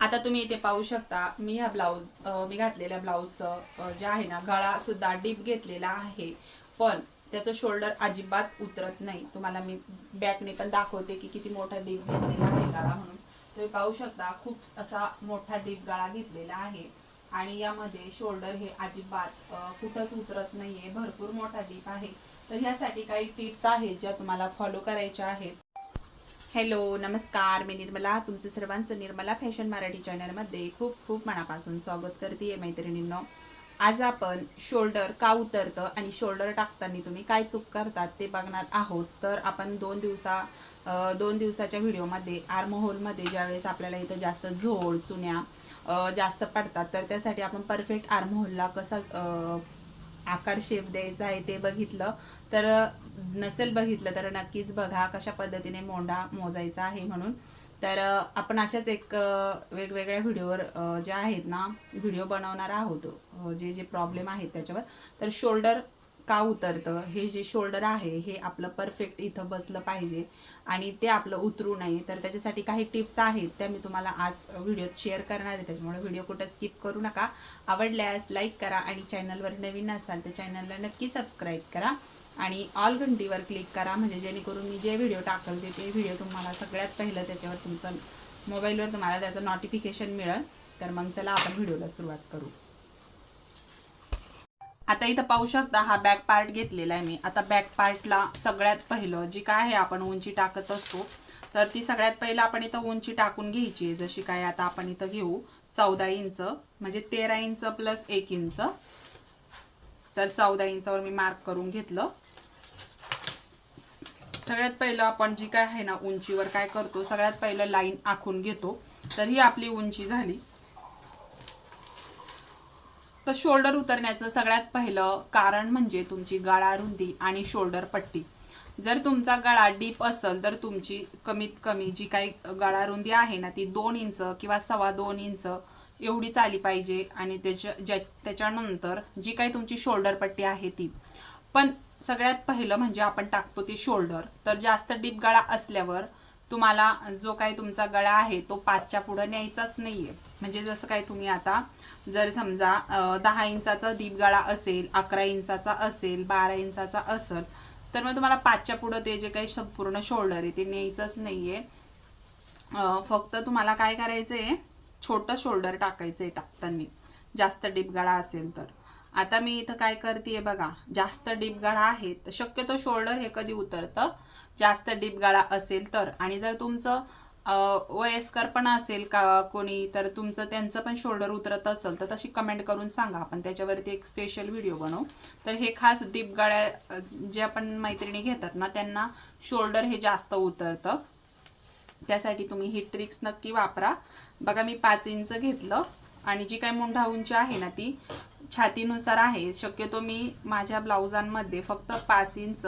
आता तुम्ही इथे पाहू शकता, मी ह्या मी घातलेल्या ब्लाऊजचं जे आहे ना, गळा सुद्धा डीप घेतलेला आहे, पण त्याचं शोल्डर अजिबात उतरत नाही. तुम्हाला मी बॅकने पण दाखवते की किती मोठा डीप घेतलेला आहे गळा म्हणून. तुम्ही पाहू शकता, खूप असा मोठा डीप गळा घेतलेला आहे आणि यामध्ये शोल्डर हे अजिबात कुठंच उतरत नाहीये. भरपूर मोठा डीप आहे. तर ह्यासाठी काही टिप्स आहेत ज्या तुम्हाला फॉलो करायच्या आहेत. हॅलो, नमस्कार, मी निर्मला, तुमचं सर्वांचं निर्मला फॅशन मराठी चॅनलमध्ये खूप खूप मनापासून स्वागत करते मैत्रिणींनो. आज आपण शोल्डर का उतरतं आणि शोल्डर टाकताना तुम्ही काय चूक करतात ते बघणार आहोत. तर आपण दोन दिवसाच्या व्हिडिओमध्ये आर्महोलमध्ये ज्यावेळेस आपल्याला इथं जास्त झोळ चुन्या जास्त पडतात, तर त्यासाठी आपण परफेक्ट आर्महोलला कसा आकार शेप द्यायचा आहे ते बघितलं. तर नसेल बघितलं तर नक्कीच बघा कशा पद्धतीने मोंडा मोजायचा आहे म्हणून. तर आपण अशाच एक वेगवेगळ्या व्हिडिओवर जे आहेत ना, व्हिडिओ बनवणार आहोत जे जे प्रॉब्लेम आहेत त्याच्यावर. तर शोल्डर का उतरतं, हे जे शोल्डर आहे हे आपलं परफेक्ट इथं बसलं पाहिजे आणि ते आपलं उतरू नये. तर त्याच्यासाठी काही टिप्स आहेत त्या मी तुम्हाला आज व्हिडिओत शेअर करणार आहे, त्याच्यामुळे व्हिडिओ कुठं स्किप करू नका. आवडल्यास लाईक करा आणि चॅनलवर नवीन असाल तर चॅनलला नक्की सबस्क्राईब करा आणि ऑल घंटीवर क्लिक करा, म्हणजे जेणेकरून मी जे व्हिडिओ टाकते ते व्हिडिओ तुम्हाला सगळ्यात पहिलं त्याच्यावर तुमचं मोबाईलवर तुम्हाला त्याचं नोटिफिकेशन मिळेल. तर मग चला आपण व्हिडिओला सुरुवात करू. आता इथं पाहू शकता, हा बॅक पार्ट घेतलेला आहे मी. आता बॅक पार्टला सगळ्यात पहिलं जी काय आहे आपण उंची टाकत असतो, तर ती सगळ्यात पहिलं आपण इथं उंची टाकून घ्यायची. जशी काय आता आपण इथं घेऊ 14 इंच, म्हणजे 13 इंच प्लस 1 इंच. तर 14 इंचावर मी मार्क करून घेतलं. सगळ्यात पहिलं आपण जी काय आहे ना उंचीवर काय करतो, सगळ्यात पहिलं लाईन आखून घेतो. तर ही आपली उंची झाली. तर शोल्डर उतरण्याचं सगळ्यात पहिलं कारण म्हणजे तुमची गळा रुंदी आणि शोल्डर पट्टी. जर तुमचा गळा डीप असेल तर तुमची कमीत कमी जी काही गळा रुंदी आहे ना ती 2 इंच किंवा 2.25 इंच एवढीच आली पाहिजे. आणि त्याच्यानंतर जी काही तुमची शोल्डर पट्टी आहे ती पण सगळ्यात पहिलं म्हणजे आपण टाकतो ते शोल्डर. तर जास्त डीप गळा असल्यावर तुम्हाला जो काही तुमचा गळा आहे तो 5च्या पुढे न्यायचाच नाहीये. म्हणजे जसं काय तुम्ही आता जर समजा 10 इंचाचा डीप गळा असेल, 11 इंचाचा असेल, 12 इंचाचा असेल, तर मग तुम्हाला 5च्या पुढे ते जे काही संपूर्ण शोल्डर आहे ते न्यायचंच नाहीये. फक्त तुम्हाला काय करायचंय, छोटं शोल्डर टाकायचंय टाकताना जास्त डीप गळा असेल तर. आता मी इथं काय करते बघा, जास्त डीप गळा आहे तर शक्यतो शोल्डर हे कधी उतरतं जास्त डीप गळा असेल तर. आणि जर तुमचं वयस्कर पण असेल का कोणी, तर तुमचं त्यांचं पण शोल्डर उतरत असेल तर तशी कमेंट करून सांगा, आपण त्याच्यावरती एक स्पेशल व्हिडिओ बनवू. तर हे खास डीप गळ्या जे आपण मैत्रिणी घेतात ना त्यांना शोल्डर हे जास्त उतरतं. त्यासाठी तुम्ही ही ट्रिक्स नक्की वापरा. बघा मी 5 इंच घेतलं आणि जी काही मुंढा उंची आहे ना ती छातीनुसार आहे. शक्यतो मी माझ्या ब्लाउजांमध्ये फक्त 5 इंच,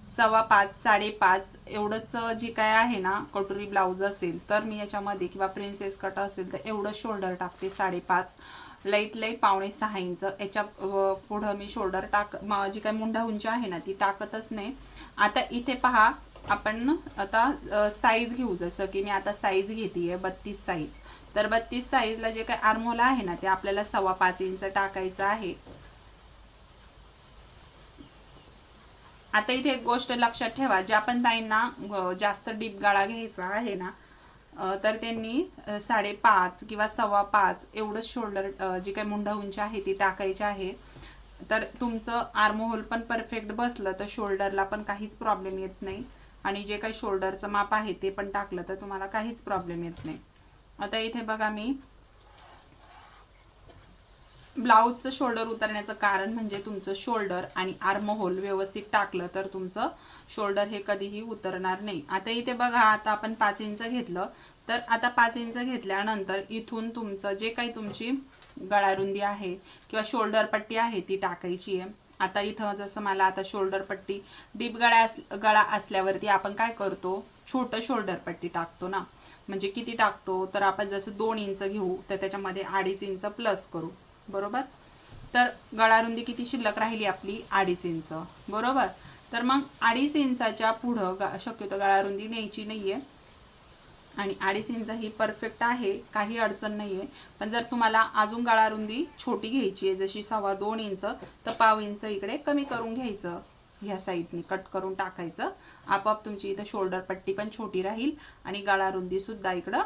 5.25, 5.5 एवढंच जी काय आहे ना, कटोरी ब्लाऊज असेल तर मी याच्यामध्ये किंवा प्रिन्सेस कट असेल तर एवढं शोल्डर टाकते. 5.5 लईत लई 5.25 इंच. याच्या पुढं मी शोल्डर जी काय मुंढा उंची आहे ना ती टाकतच नाही. आता इथे पहा, आपण आता साईज घेऊ. जसं की मी आता साईज घेते 32 साईज. तर 32 साईजला जे काही आर्महोल आहे ना ते आपल्याला 5.25 इंच टाकायचं आहे. आता इथे एक गोष्ट लक्षात ठेवा, ज्या पण ताईंना जास्त डीप गळा घ्यायचा आहे ना, तर त्यांनी 5.5 किंवा 5.25 एवढंच शोल्डर जी काही मुंढा उंची आहे ती टाकायची आहे. तर तुमचं आर्महोल पण परफेक्ट बसलं तर शोल्डरला पण काहीच प्रॉब्लेम येत नाही. आणि जे काही शोल्डरचं माप आहे ते पण टाकलं तर तुम्हाला काहीच प्रॉब्लेम येत नाही. आता इथे बघा, मी ब्लाऊजचं शोल्डर उतरण्याचं कारण म्हणजे तुमचं शोल्डर आणि आर्महोल व्यवस्थित टाकलं तर तुमचं शोल्डर हे कधीही उतरणार नाही. आता इथे बघा, आता आपण 5 इंच घेतलं. तर आता 5 इंच घेतल्यानंतर इथून तुमचं जे काही तुमची गळारुंदी आहे किंवा शोल्डर पट्टी आहे ती टाकायची आहे. आता इथं जसं मला आता शोल्डर पट्टी डीप गळा असल्यावरती आपण काय करतो, छोटं शोल्डर पट्टी टाकतो ना. म्हणजे किती टाकतो, तर आपण जसं 2 इंच घेऊ तर त्याच्यामध्ये 2.5 इंच प्लस करू, बरोबर. तर गळारुंदी किती शिल्लक राहिली आपली, 2.5 इंच, बरोबर. तर मग 2.5 इंचाच्या पुढं शक्यतो गळारुंदी न्यायची नाहीये. आणि 2.5 इंच ही परफेक्ट आहे, काही अडचण नाही आहे. पण जर तुम्हाला अजून गळा रुंदी छोटी घ्यायची आहे, जशी 2.25 इंच, तर 1/2 इंच इकडे कमी करून घ्यायचं, ह्या साईडने कट करून टाकायचं. आपोआप तुमची इथं शोल्डर पट्टी पण छोटी राहील आणि गळा रुंदी सुद्धा इकडं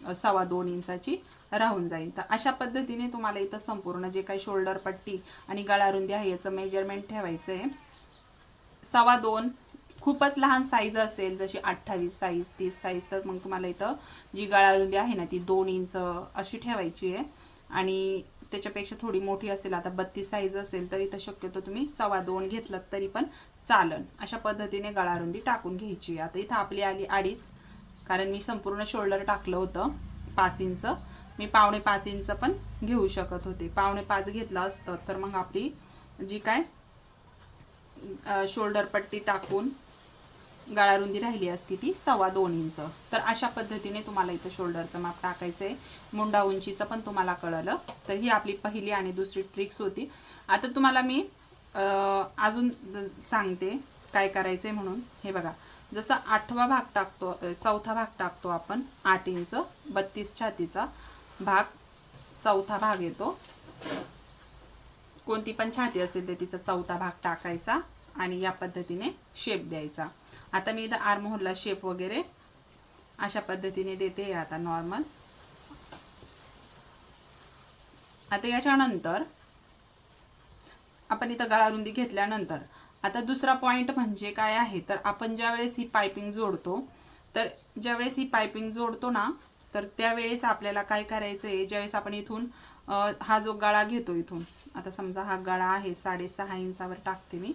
2.25 इंचाची राहून जाईल. तर अशा पद्धतीने तुम्हाला इथं संपूर्ण जे काही शोल्डर पट्टी आणि गळा रुंदी आहे याचं मेजरमेंट ठेवायचं आहे. 2.25 खूपच लहान साईज असेल, जशी 28 साईज 30 साईज, तर मग तुम्हाला इथं जी गळा रुंदी आहे ना ती 2 इंच अशी ठेवायची आहे. आणि त्याच्यापेक्षा थोडी मोठी असेल, आता 32 साईज असेल तर इथं शक्यतो तुम्ही 2.25 घेतलं तरी पण चालन. अशा पद्धतीने गळा रुंदी टाकून घ्यायची. आता इथं आपली आली 2.5, कारण मी संपूर्ण शोल्डर टाकलं होतं 5 इंच. मी 4.25 इंच पण घेऊ शकत होते. 4.25 घेतलं असतं तर मग आपली जी काय शोल्डर पट्टी टाकून गळा रुंदी राहिली असती ती 2.25 इंच. तर अशा पद्धतीने तुम्हाला इथं शोल्डरचं माप टाकायचं आहे. मुंडा उंचीचं पण तुम्हाला कळलं. तर ही आपली पहिली आणि दुसरी ट्रिक्स होती. आता तुम्हाला मी अजून सांगते काय करायचंय म्हणून. हे बघा, जसा 8वा भाग टाकतो, 4था भाग टाकतो आपण 8 इंच, 32 छातीचा भाग 4था भाग येतो. कोणती पण छाती असेल तर तिचा 4था भाग टाकायचा आणि या पद्धतीने शेप द्यायचा. आता मी इथं आर्महोलला शेप वगैरे अशा पद्धतीने देते आता नॉर्मल. आता याच्यानंतर आपण इथं गळा रुंदी घेतल्यानंतर आता दुसरा पॉइंट म्हणजे काय आहे, तर आपण ज्यावेळेस ही पाइपिंग जोडतो, तर ज्यावेळेस ही पाइपिंग जोडतो ना, तर त्यावेळेस आपल्याला काय करायचं आहे, ज्यावेळेस आपण इथून हा जो गळा घेतो, इथून आता समजा हा गळा आहे 6.5 इंचावर टाकते मी.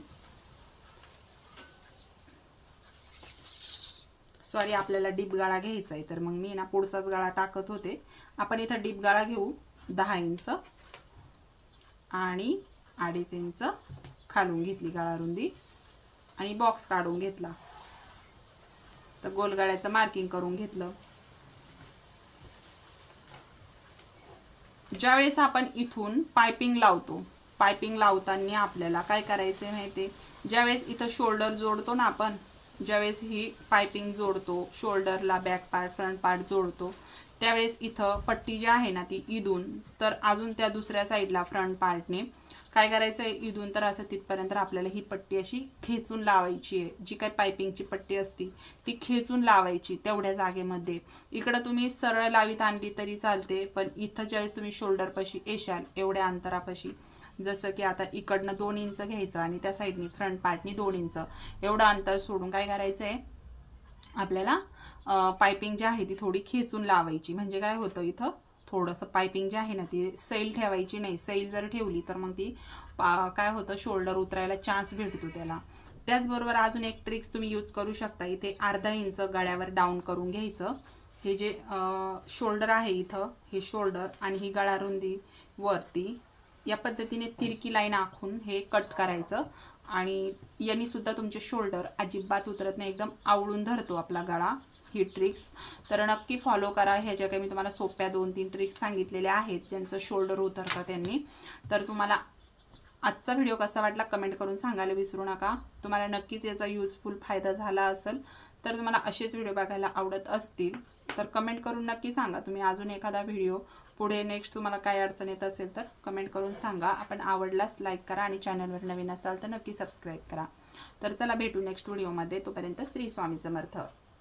सॉरी, आपल्याला डीप गळा घ्यायचा आहे, तर मग मी ना पुढचाच गळा टाकत होते. आपण इथं डीप गळा घेऊ 10 इंच आणि 2.5 इंच खालून घेतली गळा रुंदी आणि बॉक्स काढून घेतला. तर गोल गळ्याचं मार्किंग करून घेतलं. ज्यावेळेस आपण इथून पाइपिंग लावतो, पाइपिंग लावताना आपल्याला काय करायचं माहिती, ज्यावेळेस इथं शोल्डर जोडतो ना आपण, ज्यावेळेस ही पाइपिंग जोडतो, शोल्डरला बॅक पार्ट फ्रंट पार्ट जोडतो, त्यावेळेस इथं पट्टी जी आहे ना ती इथून तर अजून त्या दुसऱ्या साईडला फ्रंट पार्टने काय करायचं आहे, इथून तर असं तिथपर्यंत आपल्याला ही पट्टी अशी खेचून लावायची आहे. जी काही पाइपिंगची पट्टी असती ती खेचून लावायची तेवढ्या जागेमध्ये. इकडं तुम्ही सरळ लावीत आणली तरी चालते, पण इथं ज्यावेळेस तुम्ही शोल्डर पाशी येशाल एवढ्या अंतरापाशी, जसं की आता इकडनं 2 इंच घ्यायचं आणि त्या साईडनी फ्रंट पार्टनी 2 इंच एवढं अंतर सोडून काय करायचं आहे, आपल्याला पाइपिंग जी आहे ती थोडी खेचून लावायची. म्हणजे काय होतं, इथं थोडंसं पाइपिंग जी आहे ना ती सैल ठेवायची नाही. सैल जर ठेवली तर मग ती काय होतं, शोल्डर उतरायला चान्स भेटतो त्याला. त्याचबरोबर अजून एक ट्रिक्स तुम्ही यूज करू शकता. इथे अर्धा इंच गळ्यावर डाऊन करून घ्यायचं. हे जे शोल्डर आहे इथं, हे शोल्डर आणि ही गळा रुंदी वरती या पद्धतीने तिरकी लाईन आखून हे कट करायचं. आणि यांनी सुद्धा तुमचे शोल्डर अजिबात उतरत नाही, एकदम आवळून धरतो आपला गळा. ही ट्रिक्स तर नक्की फॉलो करा. ह्या ज्या काही मी तुम्हाला सोप्या 2-3 ट्रिक्स सांगितलेल्या आहेत, ज्यांचं शोल्डर उतरतं त्यांनी. तर तुम्हाला आजचा व्हिडिओ कसा वाटला कमेंट करून सांगायला विसरू नका. तुम्हाला नक्कीच याचा युजफुल फायदा झाला असेल, तर तुम्हाला असेच व्हिडिओ बघायला आवडत असतील तर कमेंट करून नक्की सांगा. तुम्ही अजून एखादा व्हिडिओ पुढे नेक्स्ट तुम्हाला काय अडचण येत असेल तर कमेंट करून सांगा. आपण आवडल्यास लाईक करा आणि चॅनलवर नवीन असाल तर नक्की सबस्क्राईब करा. तर चला भेटू नेक्स्ट व्हिडिओमध्ये. तोपर्यंत श्री स्वामी समर्थ.